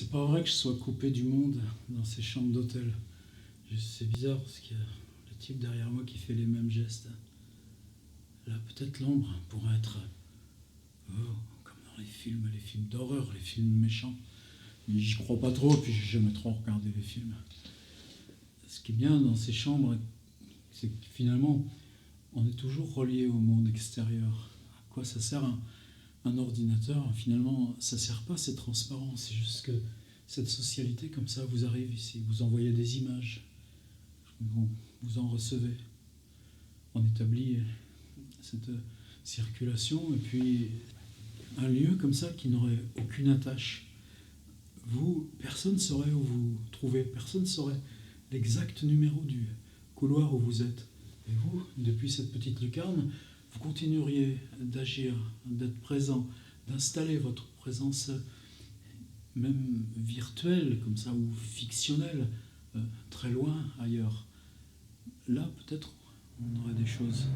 C'est pas vrai que je sois coupé du monde dans ces chambres d'hôtel. C'est bizarre parce qu'il y a le type derrière moi qui fait les mêmes gestes. Là, peut-être l'ombre pourrait être comme dans les films d'horreur, les films méchants. Mais j'y crois pas trop, puis j'ai jamais trop regardé les films. Ce qui est bien dans ces chambres, c'est que finalement, on est toujours relié au monde extérieur. À quoi ça sert un ordinateur? Finalement, ça sert pas, c'est transparent. C'est juste que cette socialité, comme ça, vous arrive ici. Vous envoyez des images. Vous en recevez. On établit cette circulation, et puis un lieu comme ça qui n'aurait aucune attache. Personne ne saurait où vous trouvez, personne ne saurait l'exact numéro du couloir où vous êtes. Et vous, depuis cette petite lucarne, vous continueriez d'agir, d'être présent, d'installer votre présence même virtuelle, comme ça, ou fictionnelle, très loin ailleurs. Là, peut-être, on aurait des choses.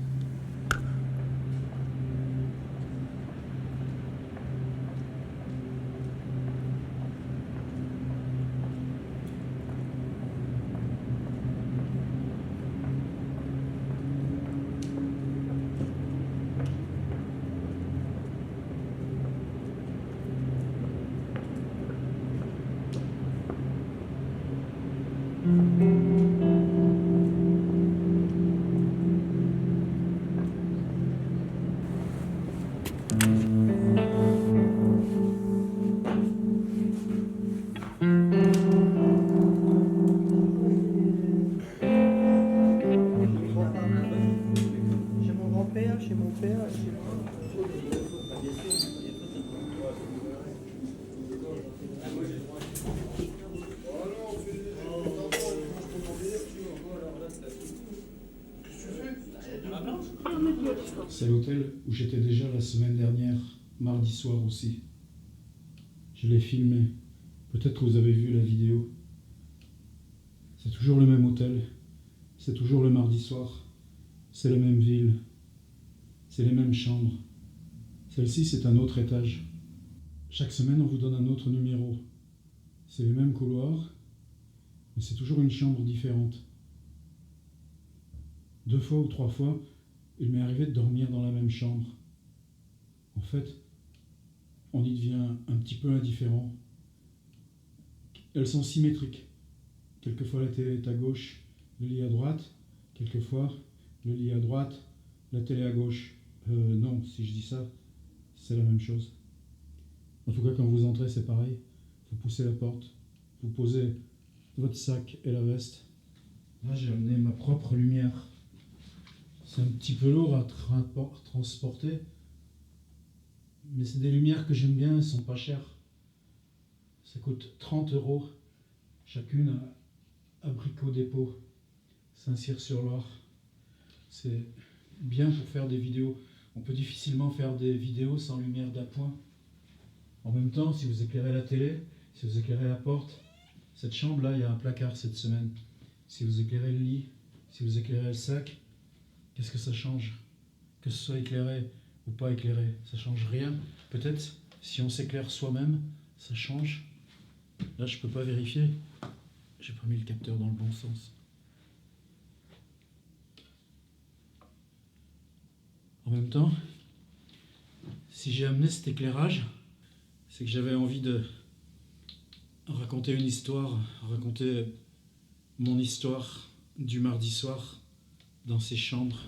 Chez mon père, chez moi. C'est l'hôtel où j'étais déjà la semaine dernière, mardi soir aussi. Je l'ai filmé. Peut-être que vous avez vu la vidéo. C'est toujours le même hôtel. C'est toujours le mardi soir. C'est la même ville. C'est les mêmes chambres. Celle-ci, c'est un autre étage. Chaque semaine, on vous donne un autre numéro. C'est les mêmes couloirs, mais c'est toujours une chambre différente. 2 fois ou 3 fois, il m'est arrivé de dormir dans la même chambre. En fait, on y devient un petit peu indifférent. Elles sont symétriques. Quelquefois, la télé est à gauche, le lit à droite. Quelquefois, le lit à droite, la télé à gauche. Non, si je dis ça, c'est la même chose. En tout cas, quand vous entrez, c'est pareil. Vous poussez la porte, vous posez votre sac et la veste. Là, j'ai amené ma propre lumière. C'est un petit peu lourd à transporter, mais c'est des lumières que j'aime bien, elles sont pas chères. Ça coûte 30 € chacune à Brico Dépôt, Saint-Cyr-sur-Loire. C'est bien pour faire des vidéos. On peut difficilement faire des vidéos sans lumière d'appoint. En même temps, si vous éclairez la télé, si vous éclairez la porte, cette chambre-là, il y a un placard cette semaine. Si vous éclairez le lit, si vous éclairez le sac, qu'est-ce que ça change? Que ce soit éclairé ou pas éclairé, ça change rien. Peut-être, si on s'éclaire soi-même, ça change. Là, je peux pas vérifier. J'ai pas mis le capteur dans le bon sens. En même temps, si j'ai amené cet éclairage, c'est que j'avais envie de raconter une histoire, raconter mon histoire du mardi soir dans ces chambres.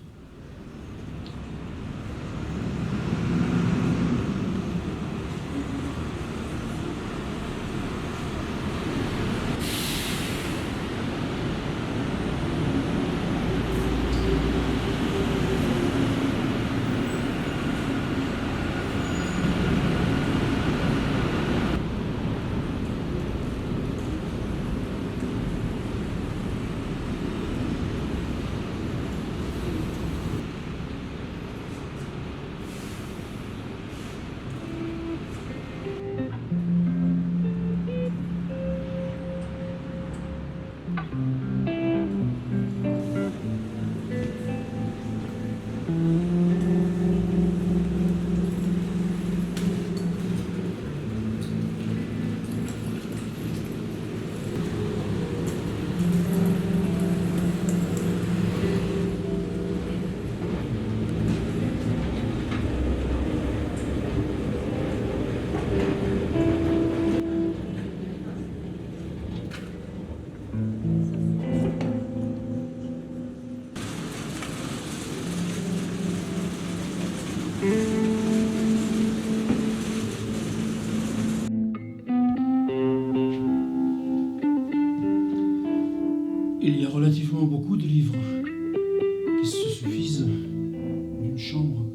Il y a relativement beaucoup de livres qui se suffisent d'une chambre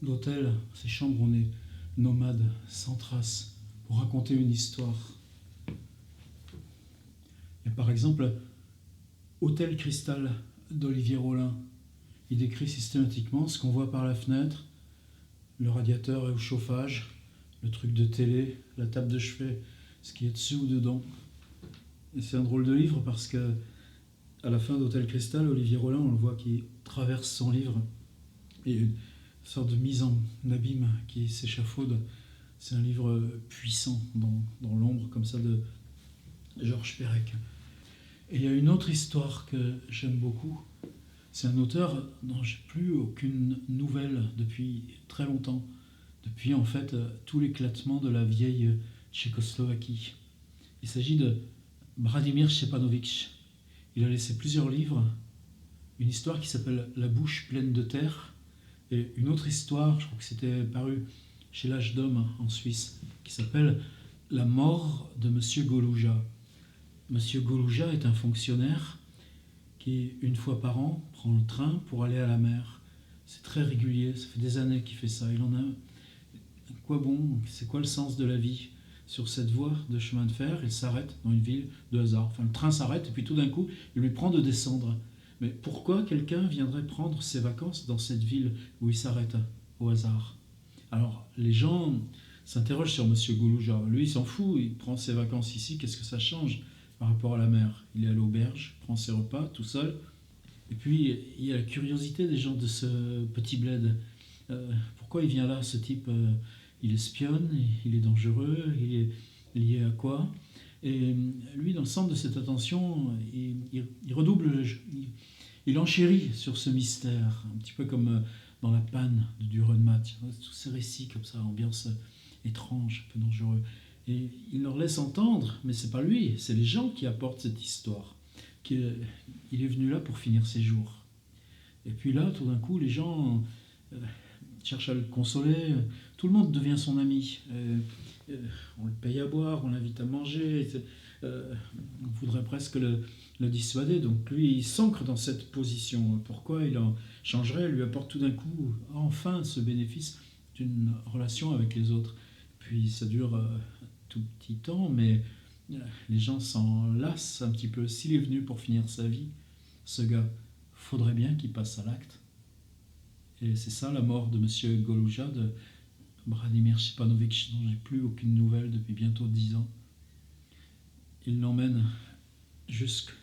d'hôtel. Ces chambres, on est nomade, sans trace, pour raconter une histoire. Il y a par exemple Hôtel Cristal d'Olivier Rollin. Il décrit systématiquement ce qu'on voit par la fenêtre, le radiateur au chauffage, le truc de télé, la table de chevet, ce qui est dessus ou dedans. Et c'est un drôle de livre parce que à la fin d'Hôtel Cristal, Olivier Rollin, on le voit qui traverse son livre. Il y a une sorte de mise en abîme qui s'échafaude. C'est un livre puissant dans l'ombre comme ça de Georges Perec. Et il y a une autre histoire que j'aime beaucoup. C'est un auteur dont j'ai plus aucune nouvelle depuis très longtemps. Depuis en fait tout l'éclatement de la vieille Tchécoslovaquie. Il s'agit de Vladimir Štěpanovič. Il a laissé plusieurs livres, une histoire qui s'appelle La bouche pleine de terre, et une autre histoire, je crois que c'était paru chez l'Âge d'Homme en Suisse, qui s'appelle La mort de Monsieur Golouja. Monsieur Golouja est un fonctionnaire qui, une fois par an, prend le train pour aller à la mer. C'est très régulier, ça fait des années qu'il fait ça. Il en a... Quoi bon? C'est quoi le sens de la vie? Sur cette voie de chemin de fer, il s'arrête dans une ville de hasard. Enfin, le train s'arrête et puis tout d'un coup, il lui prend de descendre. Mais pourquoi quelqu'un viendrait prendre ses vacances dans cette ville où il s'arrête au hasard? Alors, les gens s'interrogent sur Monsieur Golouja. Lui, il s'en fout, il prend ses vacances ici, qu'est-ce que ça change par rapport à la mer? Il est à l'auberge, prend ses repas tout seul. Et puis, il y a la curiosité des gens de ce petit bled. Pourquoi il vient là, ce type? Il espionne, il est dangereux, il est lié à quoi? Et lui, dans le centre de cette attention, il redouble, il enchérit sur ce mystère, un petit peu comme dans La panne de Dürrenmatt. Tous ces récits comme ça, ambiance étrange, un peu dangereux. Et il leur laisse entendre, mais c'est pas lui, c'est les gens qui apportent cette histoire. Il est venu là pour finir ses jours. Et puis là, tout d'un coup, les gens cherchent à le consoler. Tout le monde devient son ami. On le paye à boire, on l'invite à manger. On voudrait presque le dissuader. Donc lui, il s'ancre dans cette position. Pourquoi il en changerait? Il lui apporte tout d'un coup, enfin, ce bénéfice d'une relation avec les autres. Puis ça dure un tout petit temps, mais les gens s'en lassent un petit peu. S'il est venu pour finir sa vie, ce gars, faudrait bien qu'il passe à l'acte. Et c'est ça la mort de Monsieur Golouja, de Vladimir Štěpanovič, dont j'ai plus aucune nouvelle depuis bientôt 10 ans. Il l'emmène jusqu'au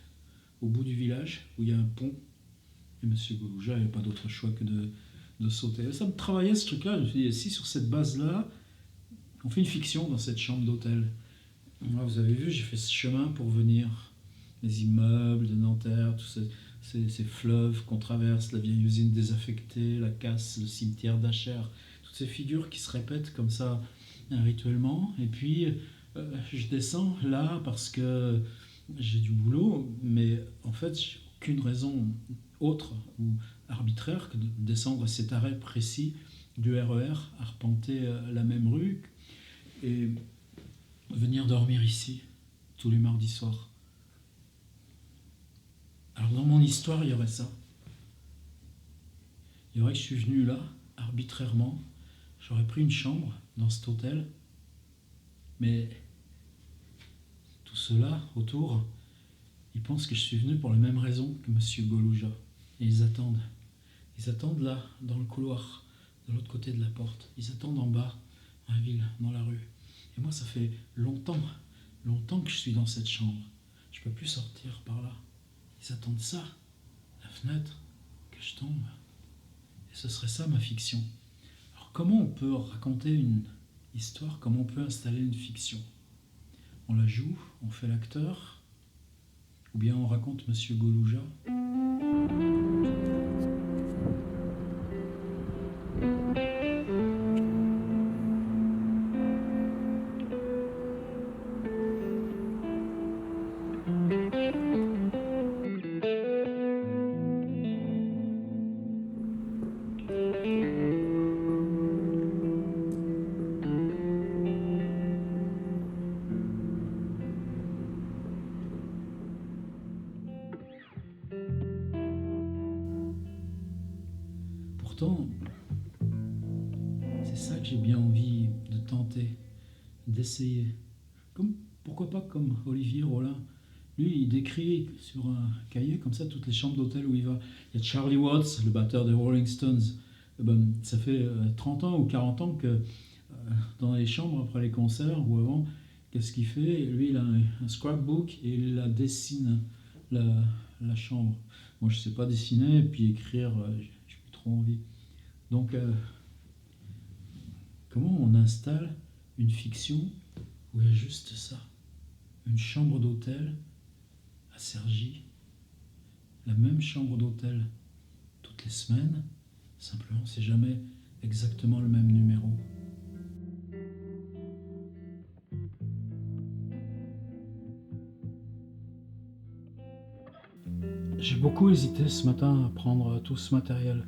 bout du village, où il y a un pont, et Monsieur Golouja n'avait pas d'autre choix que de sauter. Et ça me travaillait ce truc-là, je me suis dit, si sur cette base-là, on fait une fiction dans cette chambre d'hôtel. Là, vous avez vu, j'ai fait ce chemin pour venir. Les immeubles de Nanterre, tous ces fleuves qu'on traverse, la vieille usine désaffectée, la casse, le cimetière d'Acher, toutes ces figures qui se répètent comme ça rituellement. Et puis, je descends là parce que j'ai du boulot, mais en fait, j'ai aucune raison autre ou arbitraire que de descendre à cet arrêt précis du RER, arpenter la même rue et venir dormir ici tous les mardis soirs. Alors dans mon histoire, il y aurait ça. Il y aurait que je suis venu là, arbitrairement, j'aurais pris une chambre dans cet hôtel, mais tout cela autour, ils pensent que je suis venu pour la même raison que Monsieur Golouja. Et ils attendent. Ils attendent là, dans le couloir, de l'autre côté de la porte. Ils attendent en bas, dans la ville, dans la rue. Et moi, ça fait longtemps que je suis dans cette chambre. Je ne peux plus sortir par là. Ils attendent ça, la fenêtre, que je tombe. Et ce serait ça ma fiction. Alors comment on peut raconter une histoire? Comment on peut installer une fiction? On la joue, on fait l'acteur, ou bien on raconte Monsieur Golouja? pourtant, c'est ça que j'ai bien envie de tenter, d'essayer. Pourquoi pas comme Olivier Rollin. Lui, il décrit sur un cahier comme ça toutes les chambres d'hôtel où il va. Il y a Charlie Watts, le batteur des Rolling Stones. Ça fait 30 ans ou 40 ans que dans les chambres après les concerts ou avant, qu'est-ce qu'il fait? Lui, il a un scrapbook et il la dessine, la chambre. Moi, je sais pas dessiner et puis écrire, j'ai plus trop envie. Donc, comment on installe une fiction où il y a juste ça? Une chambre d'hôtel à Cergy, la même chambre d'hôtel toutes les semaines, simplement c'est jamais exactement le même numéro. J'ai beaucoup hésité ce matin à prendre tout ce matériel.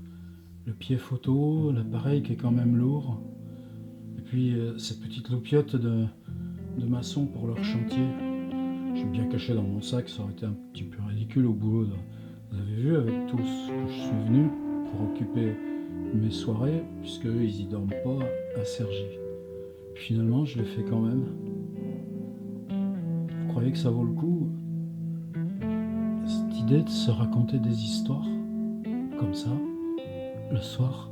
Le pied photo, l'appareil qui est quand même lourd, et puis cette petite loupiote de maçon pour leur chantier. Je l'ai bien caché dans mon sac, ça aurait été un petit peu ridicule au boulot. Vous avez vu avec tout ce que je suis venu pour occuper mes soirées, puisque eux, ils y dorment pas à Cergy. Finalement, je l'ai fait quand même. Vous croyez que ça vaut le coup? Cette idée de se raconter des histoires, comme ça, le soir,